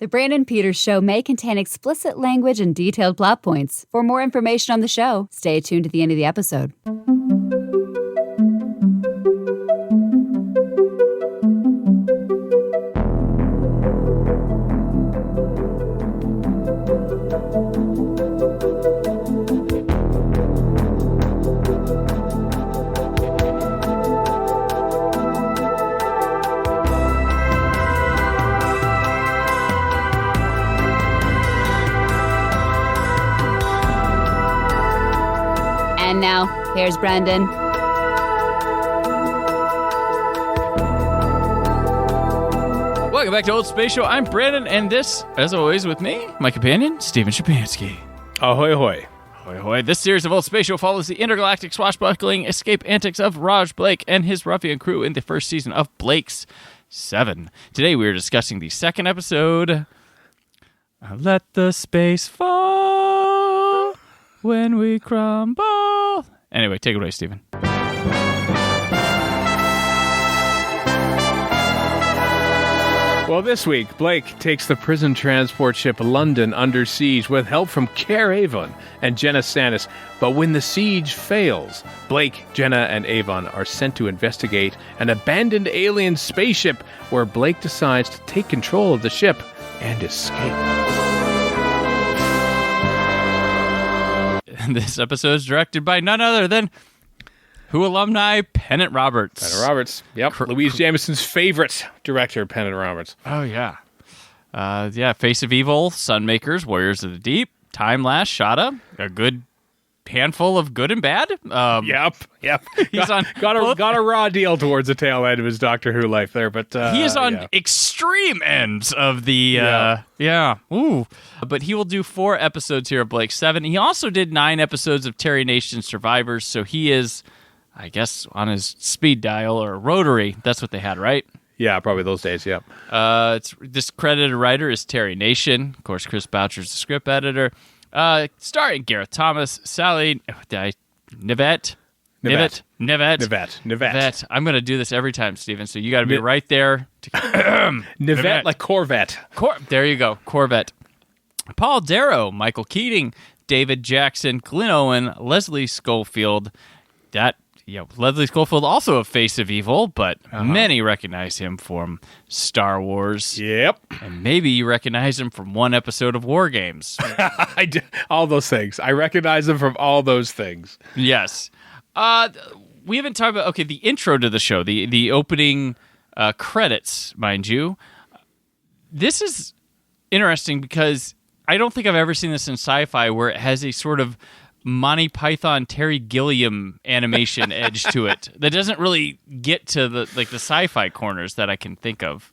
The Brandon Peters Show may contain explicit language and detailed plot points. For more information on the show, stay tuned to the end of the episode. And now, here's Brendan. Welcome back to Old Space Show. I'm Brandon, and this, as always, with me, my companion, Stephen Schapansky. Ahoy, ahoy. Ahoy, ahoy. This series of Old Space Show follows the intergalactic swashbuckling escape antics of Raj Blake and his ruffian crew in the first season of Blake's 7. Today, we are discussing the second episode, Let the Space Fall When We Crumble. Anyway, take it away, Stephen. Well, this week, Blake takes the prison transport ship London under siege with help from Care Avon and Jenna Sanis. But when the siege fails, Blake, Jenna, and Avon are sent to investigate an abandoned alien spaceship where Blake decides to take control of the ship and escape. This episode is directed by none other than Who alumni Pennant Roberts. Pennant Roberts. Yep. Louise Jamison's favorite director, Pennant Roberts. Oh, yeah. Face of Evil, Sunmakers, Warriors of the Deep, Time Lash, Shada, a good handful of good and bad. Yep. He's got a raw deal towards the tail end of his Doctor Who life there, but he is on extreme ends of the Ooh. But he will do 4 episodes here of Blake 7. He also did 9 episodes of Terry Nation Survivors, so he is, I guess, on his speed dial or rotary. That's what they had, right? Yeah, probably those days, yeah. This credited writer is Terry Nation. Of course, Chris Boucher's the script editor. Starring Gareth Thomas, Sally Nivette. I'm going to do this every time, Stephen, so you got to be right there. Nivette, like Corvette. There you go, Corvette. Paul Darrow, Michael Keating, David Jackson, Glenn Owen, Leslie Schofield. Leslie Schofield, also a face of evil, but many recognize him from Star Wars. Yep. And maybe you recognize him from one episode of War Games. I do, all those things. I recognize him from all those things. Yes. We haven't talked about, the intro to the show, the opening credits, mind you. This is interesting because I don't think I've ever seen this in sci-fi where it has a sort of Monty Python, Terry Gilliam animation edge to it that doesn't really get to the sci-fi corners that I can think of.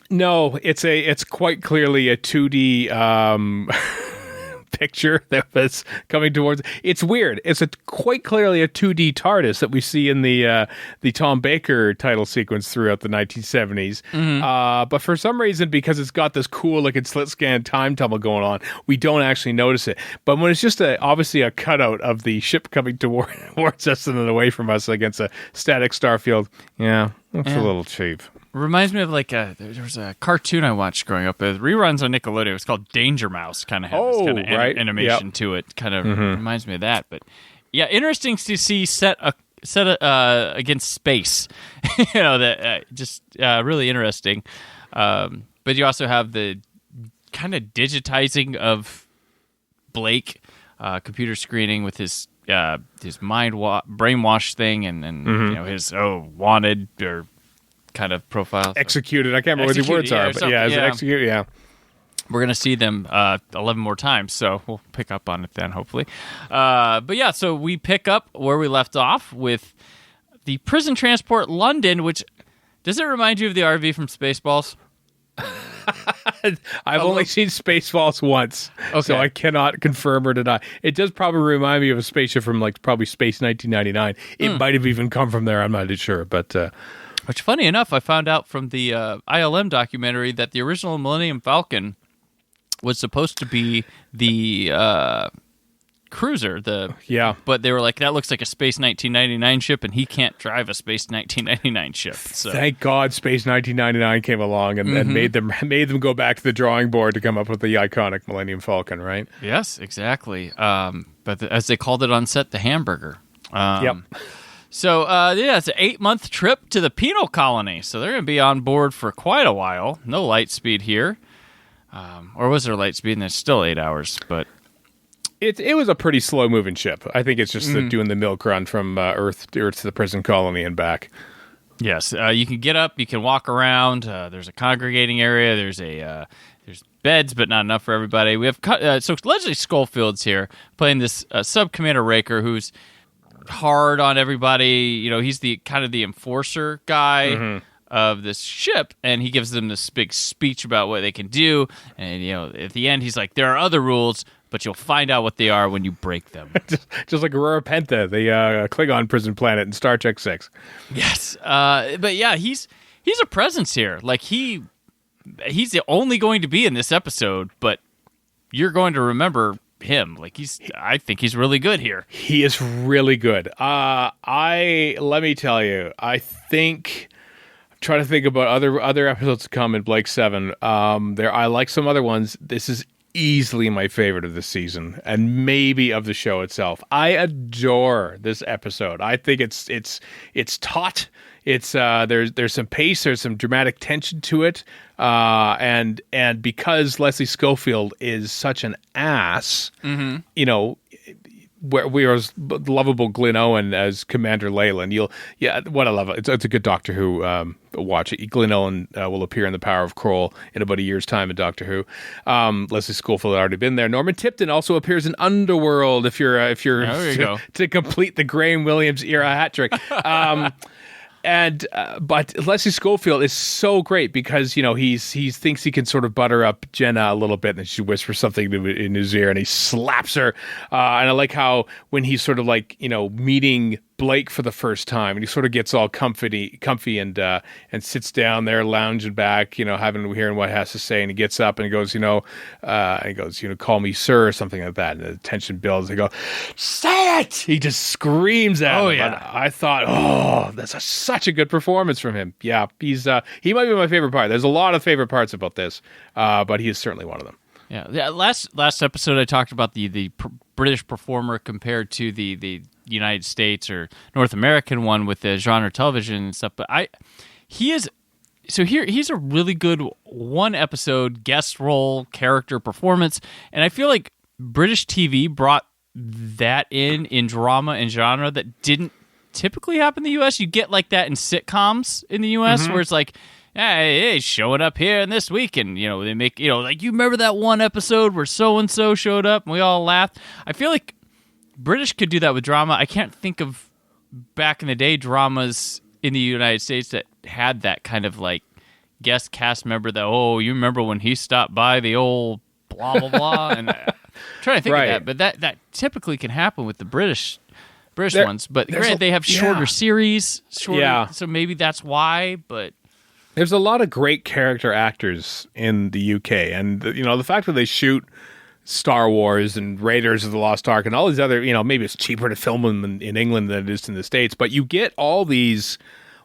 No, it's quite clearly a 2D picture that was coming towards. It's weird. It's quite clearly a 2D TARDIS that we see in the Tom Baker title sequence throughout the 1970s. Mm-hmm. But for some reason, because it's got this cool looking slit scan time tunnel going on, we don't actually notice it. But when it's just obviously a cutout of the ship coming towards us and then away from us against a static starfield, looks a little cheap. Reminds me of there was a cartoon I watched growing up. Reruns on Nickelodeon. It was called Danger Mouse. Kind of had this kind of animation to it. Kind of reminds me of that. But yeah, interesting to see set against space. Really interesting. But you also have the kind of digitizing of Blake, computer screening with his brainwash thing, and his wanted or kind of profile. Executed. I can't remember what the words are, but it's executed, yeah. We're going to see them 11 more times, so we'll pick up on it then, hopefully. So we pick up where we left off with the prison transport London, which, does it remind you of the RV from Spaceballs? I've only seen Spaceballs once, so I cannot confirm or deny. It does probably remind me of a spaceship from probably Space 1999. It might have even come from there, I'm not sure, but... Which, funny enough, I found out from the ILM documentary that the original Millennium Falcon was supposed to be the cruiser. Yeah. But they were like, that looks like a Space 1999 ship, and he can't drive a Space 1999 ship. So Thank God Space 1999 came along and made them go back to the drawing board to come up with the iconic Millennium Falcon, right? yes, exactly. But as they called it on set, the hamburger. Yep. So, it's an 8-month trip to the penal colony. So they're going to be on board for quite a while. No light speed here. Or was there light speed? And it's still 8 hours, but... It was a pretty slow-moving ship. I think it's just doing the milk run from Earth to the prison colony and back. Yes, you can get up, you can walk around. There's a congregating area. There's beds, but not enough for everybody. We have so Leslie Schofield's here playing this Sub Commander Raker, who's hard on everybody. You know, he's the kind of the enforcer guy of this ship, and he gives them this big speech about what they can do. And at the end, he's like, "There are other rules, but you'll find out what they are when you break them." just like Aurora Penta, the Klingon prison planet in Star Trek 6. Yes, but yeah, he's a presence here. Like he's only going to be in this episode, but you're going to remember him. Like I think he's really good here. He is really good. Let me tell you, I think. Trying to think about other episodes to come in Blake 7. I like some other ones. This is easily my favorite of the season and maybe of the show itself. I adore this episode. I think it's taut. It's there's some pace, there's some dramatic tension to it, and because Leslie Schofield is such an ass, where we are lovable Glyn Owen as Commander Leyland. What I love it. It's a good Doctor Who watch. Glyn Owen will appear in The Power of Kroll in about a year's time in Doctor Who. Leslie Schofield had already been there. Norman Tipton also appears in Underworld. If you're to complete the Graham Williams era hat trick. But Leslie Schofield is so great because he thinks he can sort of butter up Jenna a little bit, and she whispers something in his ear, and he slaps her. And I like how when he's sort of like meeting Blake for the first time, and he sort of gets all comfy and sits down there, lounging back, hearing what he has to say, and he gets up and he goes, call me sir or something like that, and the tension builds. They go, say it! He just screams at him. Yeah. And I thought, that's such a good performance from him. Yeah, he might be my favorite part. There's a lot of favorite parts about this, but he is certainly one of them. Yeah. Last episode I talked about the British performer compared to the United States or North American one with the genre television and stuff, but he's a really good one episode guest role character performance, and I feel like British TV brought that in drama and genre that didn't typically happen in the US. You get like that in sitcoms in the US where it's like, hey, showing up here and this week, and they make like, you remember that one episode where so and so showed up and we all laughed. I feel like British could do that with drama. I can't think of back in the day dramas in the United States that had that kind of like guest cast member that, you remember when he stopped by the old blah blah blah, and I'm trying to think of that, but that typically can happen with the British ones. But granted, they have shorter series, so maybe that's why. But there's a lot of great character actors in the UK, and the fact that they shoot Star Wars and Raiders of the Lost Ark and all these other, maybe it's cheaper to film them in England than it is in the States, but you get all these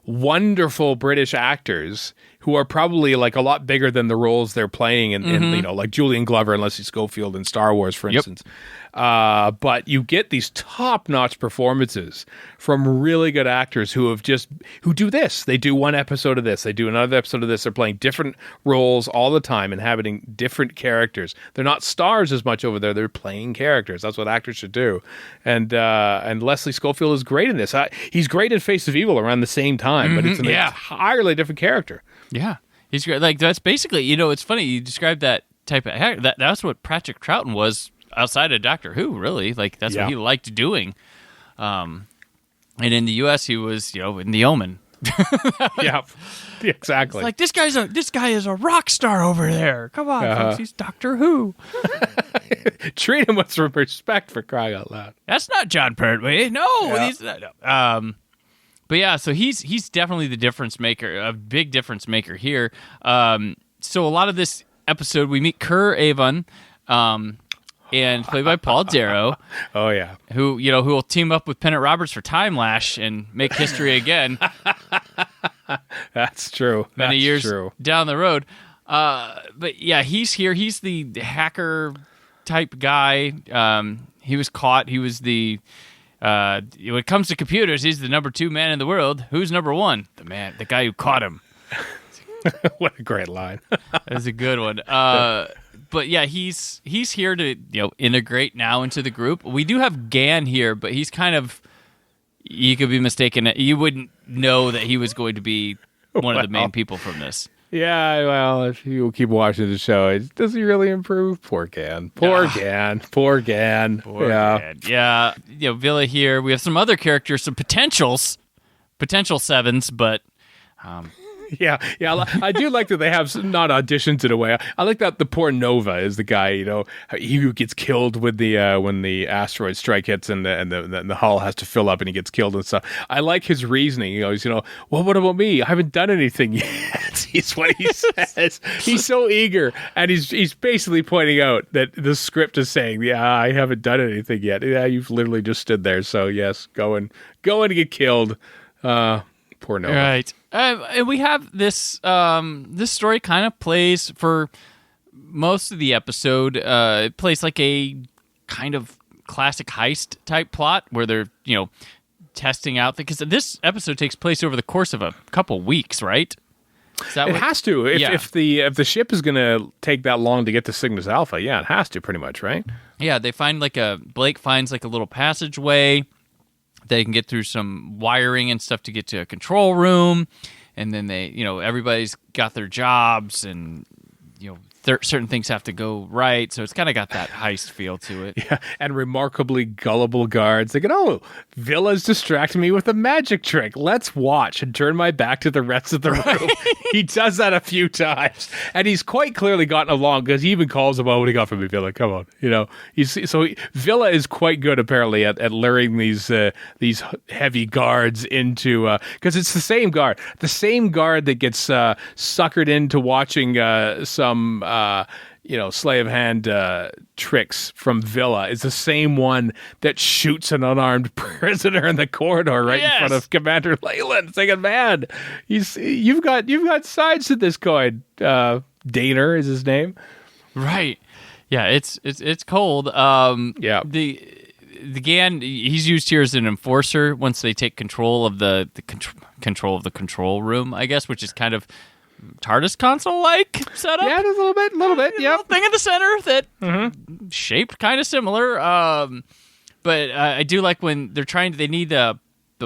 wonderful British actors who are probably like a lot bigger than the roles they're playing in like Julian Glover and Leslie Schofield in Star Wars, for instance. But you get these top-notch performances from really good actors who do this. They do one episode of this. They do another episode of this. They're playing different roles all the time, inhabiting different characters. They're not stars as much over there. They're playing characters. That's what actors should do. And Leslie Schofield is great in this. He's great in Face of Evil around the same time, but it's an entirely different character. Yeah, he's great. Like, that's basically, it's funny you described that type of that's what Patrick Troughton was outside of Doctor Who, really. Like, that's what he liked doing. And in the US, he was, in The Omen. Yeah, exactly. It's like, this guy is a rock star over there. Come on, folks, he's Doctor Who. Treat him with some respect, for crying out loud. That's not John Pertwee. No, he's not. No. But yeah, so he's definitely the difference maker, a big difference maker here. So a lot of this episode, we meet Kerr Avon, and played by Paul Darrow. Oh yeah, who will team up with Pennant Roberts for Time Lash and make history again. That's true. Many years down the road. But yeah, he's here. He's the hacker type guy. He was caught. He was the when it comes to computers, he's the number 2 man in the world. Who's number 1? The guy who caught him. What a great line. That's a good one. But yeah, he's here to integrate now into the group. We do have Gan here, but he's kind of, you could be mistaken. You wouldn't know that he was going to be one of the main people from this. Yeah, well, if you keep watching the show, does he really improve? Poor Gan. Poor Gan. Yeah, Villa here. We have some other characters, some potential 7s, but Yeah, I do like that they have not auditions in a way. I like that the poor Nova is the guy, he who gets killed with the when the asteroid strike hits and the hull has to fill up and he gets killed and stuff. I like his reasoning. He goes, well, what about me? I haven't done anything yet. He's what he says. He's so eager, and he's basically pointing out that the script is saying, "Yeah, I haven't done anything yet. Yeah, you've literally just stood there. So yes, go and get killed." Poor Nova. Right. And we have this this story kind of plays for most of the episode. It plays like a kind of classic heist type plot where they're, testing out, because this episode takes place over the course of a couple weeks, right? It has to. If the ship is going to take that long to get to Cygnus Alpha, yeah, it has to pretty much, right? Yeah, they find Blake finds a little passageway. They can get through some wiring and stuff to get to a control room, and then they, everybody's got their jobs, and certain things have to go right, so it's kind of got that heist feel to it. Yeah, and remarkably gullible guards. They go, "Oh, Villa's distracting me with a magic trick. Let's watch and turn my back to the rest of the room." He does that a few times, and he's quite clearly gotten along because he even calls him, "Oh, what do you got for me, Villa? Come on." Villa is quite good apparently at luring these heavy guards into, because it's the same guard that gets suckered into watching some sleight of hand tricks from Villa is the same one that shoots an unarmed prisoner in the corridor in front of Commander Leyland. Thinking, man, you've got sides to this coin. Daner is his name, right? Yeah, it's cold. The Gan, he's used here as an enforcer once they take control of the control of the control room, I guess, which is kind of TARDIS console-like setup. Yeah, there's a little bit. Yeah, thing in the center that shaped kind of similar. But I do like when they need the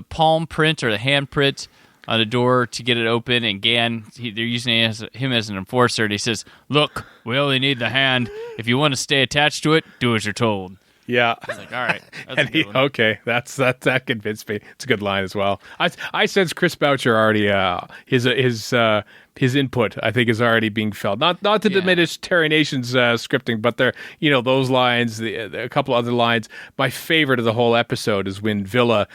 palm print or the hand print on the door to get it open, and Gan, they're using him as an enforcer, and he says, "Look, we only need the hand. If you want to stay attached to it, do as you're told." Yeah. I was like, all right. Okay, that convinced me. It's a good line as well. I sense Chris Boucher already, his input, I think, is already being felt. Not to diminish Terry Nation's scripting, but there, those lines, a couple other lines. My favorite of the whole episode is when Villa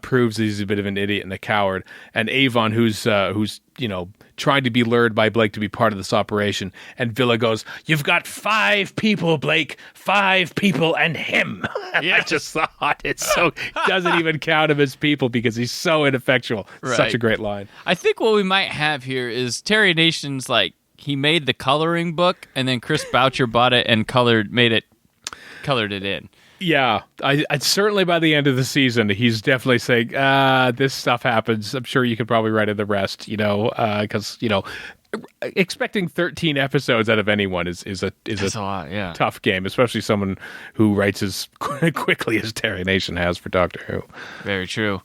proves that he's a bit of an idiot and a coward, and Avon, who's trying to be lured by Blake to be part of this operation, and Villa goes, "You've got 5 people, Blake, 5 people and him." I just thought doesn't even count him as people because he's so ineffectual. Right. Such a great line. I think what we might have here is Terry Nation's he made the coloring book, and then Chris Boucher bought it and colored it in. Yeah, I certainly by the end of the season, he's definitely saying, "This stuff happens. I'm sure you could probably write in the rest." Because expecting 13 episodes out of anyone is a lot, yeah. Tough game, especially someone who writes as quickly as Terry Nation has for Doctor Who. Very true.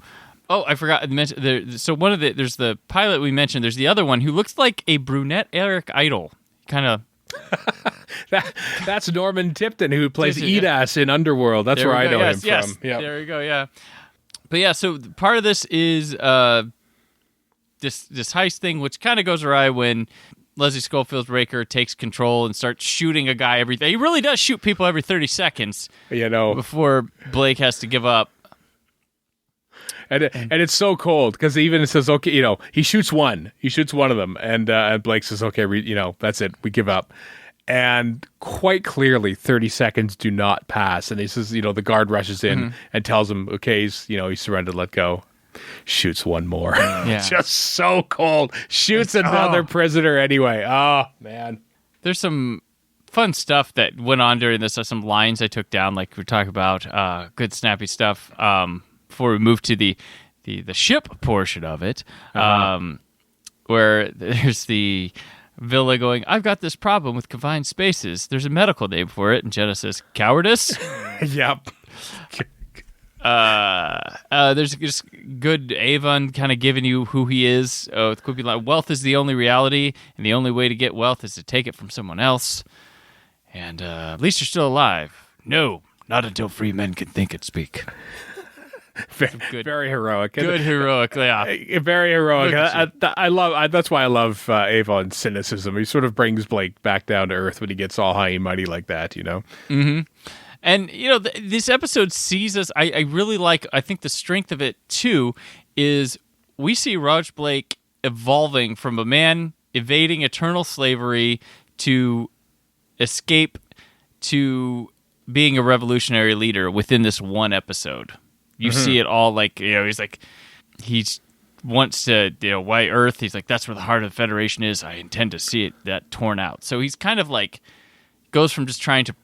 Oh, I forgot to mention. So there's the pilot we mentioned. There's the other one who looks like a brunette Eric Idle, kind of. That's Norman Tipton, who plays Edas in Underworld. That's where I know him from. Yep. There we go. Yeah, but yeah. So part of this is this heist thing, which kind of goes awry when Leslie Schofield's Raker takes control and starts shooting a guy every. He really does shoot people every 30 seconds. Before Blake has to give up. And it's so cold because even it says, okay, he shoots one of them, and Blake says, okay, that's it, we give up. And quite clearly, 30 seconds do not pass. And he says, the guard rushes in and tells him, okay, he's surrendered, let go. Shoots one more. Just so cold. Shoots another prisoner anyway. Oh, man. There's some fun stuff that went on during this. Some lines I took down, like we're talking about, good snappy stuff. Before we move to the ship portion of it, where there's the Villa going, I've got this problem with confined spaces. There's a medical name for it. And Jenna says, cowardice? Yep. There's just good Avon kind of giving you who he is. It could be like, wealth is the only reality, and the only way to get wealth is to take it from someone else. And at least you're still alive. No, not until free men can think and speak. Very heroic. Good heroic, yeah. Very heroic. I love. That's why I love Avon's cynicism. He sort of brings Blake back down to earth when he gets all high and mighty like that. Mm-hmm. And this episode sees us. I really like. I think the strength of it too is we see Raj Blake evolving from a man evading eternal slavery to escape to being a revolutionary leader within this one episode. You see it all, like, he's like, he wants to, white Earth. He's like, that's where the heart of the Federation is. I intend to see that torn out. So he's kind of like, goes from just trying to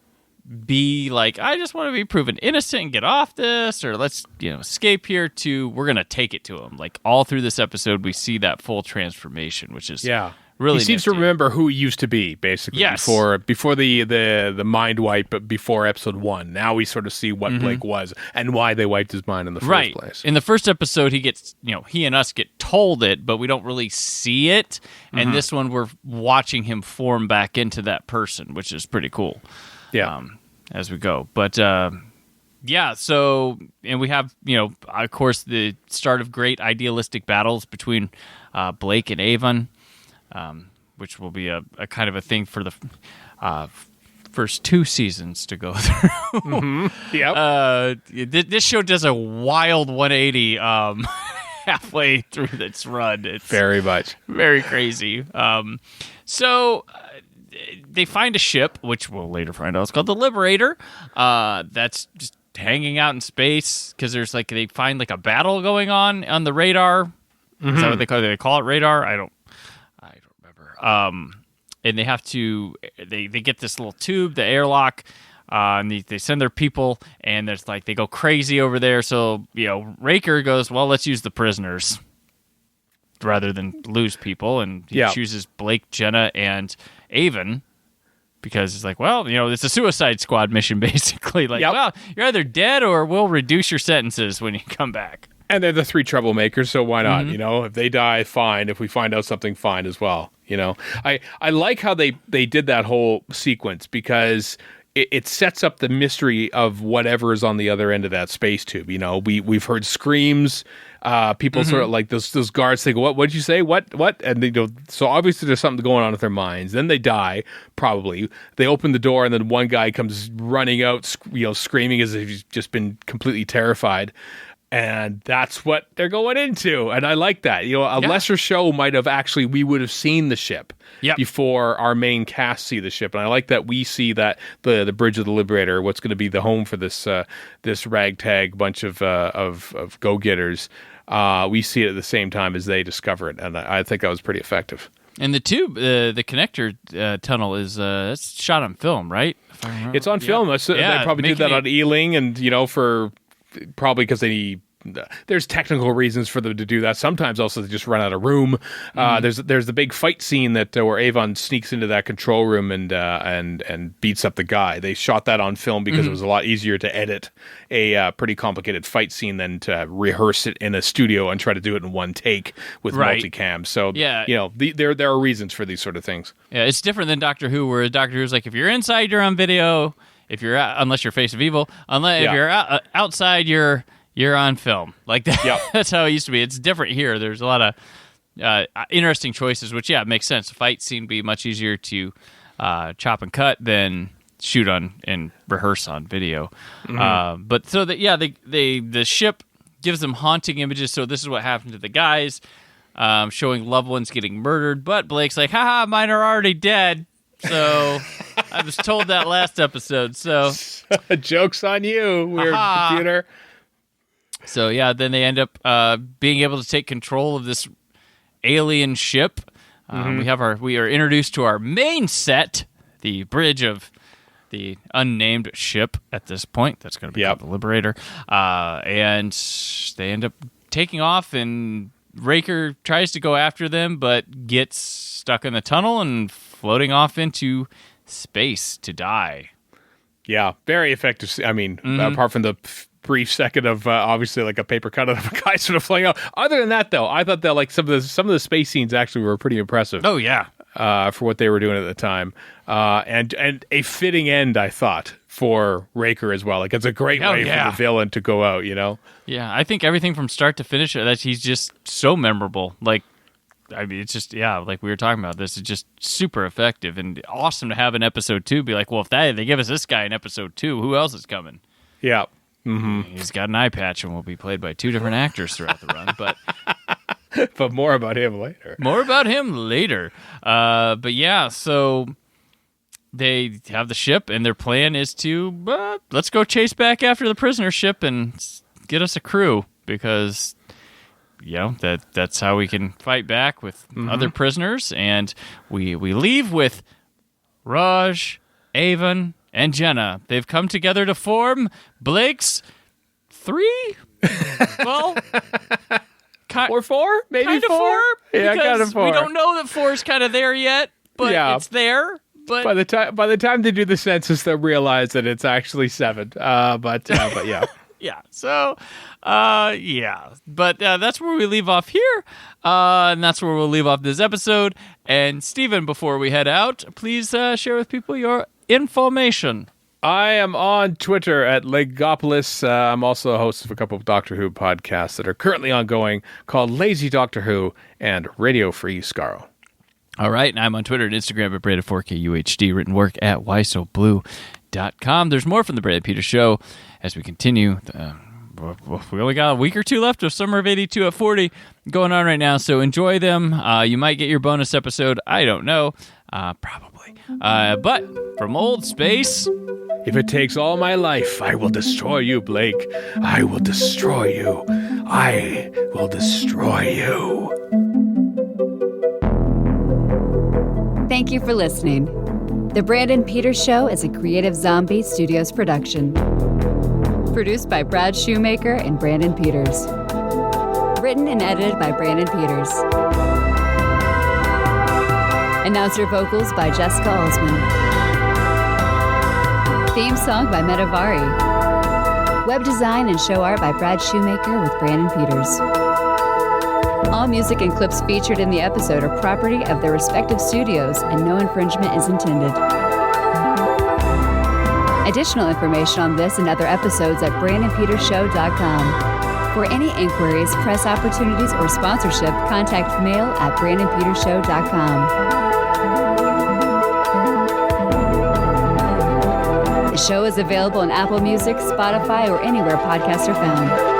be like, I just want to be proven innocent and get off this, or let's, escape here, to we're going to take it to him. Like, all through this episode, we see that full transformation, which is really he seems to remember who he used to be, basically, before the mind wipe, but before episode 1. Now we sort of see what Blake was and why they wiped his mind in the first place. In the first episode, he and us get told it, but we don't really see it. And this one, we're watching him form back into that person, which is pretty cool. Yeah. As we go. But, so, and we have, of course, the start of great idealistic battles between Blake and Avon. Which will be a kind of a thing for the first 2 seasons to go through. Yep. This show does a wild 180 halfway through its run. It's very much. Very crazy. So they find a ship, which we'll later find out it's called the Liberator, that's just hanging out in space because there's they find a battle going on the radar. Is that what they call it? They call it radar? I don't remember. And they have to, they get this little tube, the airlock, and they send their people, and there's they go crazy over there. So, Raker goes, well, let's use the prisoners rather than lose people. And he chooses Blake, Jenna, and Avon because it's it's a Suicide Squad mission, basically. Well, you're either dead or we'll reduce your sentences when you come back. And they're the 3 troublemakers, so why not? If they die, fine. If we find out something, fine as well. I like how they did that whole sequence because it sets up the mystery of whatever is on the other end of that space tube. We've heard screams. People sort of those guards think, what did you say? What? And so obviously there's something going on with their minds. Then they die, probably. They open the door and then one guy comes running out, screaming as if he's just been completely terrified. And that's what they're going into. And I like that. A lesser show might have we would have seen the ship before our main cast see the ship. And I like that we see that the Bridge of the Liberator, what's going to be the home for this ragtag bunch of go-getters. We see it at the same time as they discover it. And I think that was pretty effective. And the tube, the connector tunnel is it's shot on film, right? It's on film. They probably did that on Ealing and, for... Probably because there's technical reasons for them to do that. Sometimes also they just run out of room. There's the big fight scene that where Avon sneaks into that control room and beats up the guy. They shot that on film because it was a lot easier to edit a pretty complicated fight scene than to rehearse it in a studio and try to do it in one take with multicam. So there are reasons for these sort of things. Yeah, it's different than Doctor Who, where Doctor Who's if you're inside, you're on video. If you're out, unless you're Face of Evil, if you're outside, you're on film. That's how it used to be. It's different here. There's a lot of interesting choices, which makes sense. A fight scene would be much easier to chop and cut than shoot on and rehearse on video. But so that the ship gives them haunting images. So this is what happened to the guys, showing loved ones getting murdered. But Blake's like, haha, mine are already dead. So I was told that last episode. So joke's on you, weird computer. So yeah, then they end up being able to take control of this alien ship. We are introduced to our main set, the bridge of the unnamed ship at this point. That's going to be called the Liberator. And they end up taking off, and Raker tries to go after them, but gets stuck in the tunnel and floating off into space to die. Yeah, very effective. I mean, apart from the brief second of obviously like a paper cutout of a guy sort of flying out. Other than that, though, I thought that like some of the space scenes actually were pretty impressive. Oh yeah, for what they were doing at the time, and a fitting end, I thought, for Raker as well. Like it's a great way for the villain to go out. You know? Yeah, I think everything from start to finish, that he's just so memorable. Like, I mean, it's just like we were talking about. This is just super effective and awesome to have in episode 2. Be like, well, if they give us this guy in episode 2, who else is coming? Yeah. He's got an eye patch and will be played by 2 different actors throughout the run, but more about him later. But yeah, so they have the ship, and their plan is to let's go chase back after the prisoner ship and get us a crew, because that's how we can fight back with other prisoners. And we leave with Raj, Avon, and Jenna. They've come together to form Blake's 3? Well, or 4? Maybe kind 4? Of 4? Yeah, kind of 4. We don't know that 4 is kind of there yet, but it's there. But by the time they do the census, they'll realize that it's actually 7. But yeah. Yeah. So, But that's where we leave off here. And that's where we'll leave off this episode. And Stephen, before we head out, please share with people your information. I am on Twitter at Legopolis. I'm also a host of a couple of Doctor Who podcasts that are currently ongoing called Lazy Doctor Who and Radio Free Scarrow. All right. And I'm on Twitter and Instagram at Brandon4KUHD. Written work at whysobblue.com. There's more from the Brandon Peters Show as we continue. We only got a week or 2 left of Summer of 82 at 40 going on right now, so enjoy them. You might get your bonus episode. I don't know. Probably. But from old space... If it takes all my life, I will destroy you, Blake. I will destroy you. I will destroy you. Thank you for listening. The Brandon Peters Show is a Creative Zombie Studios production. Produced by Brad Shoemaker and Brandon Peters. Written and edited by Brandon Peters. Announcer vocals by Jessica Alsman. Theme song by Metavari. Web design and show art by Brad Shoemaker with Brandon Peters. All music and clips featured in the episode are property of their respective studios, and no infringement is intended. Additional information on this and other episodes at BrandonPetersShow.com. For any inquiries, press opportunities, or sponsorship, contact mail at BrandonPetersShow.com. The show is available on Apple Music, Spotify, or anywhere podcasts are found.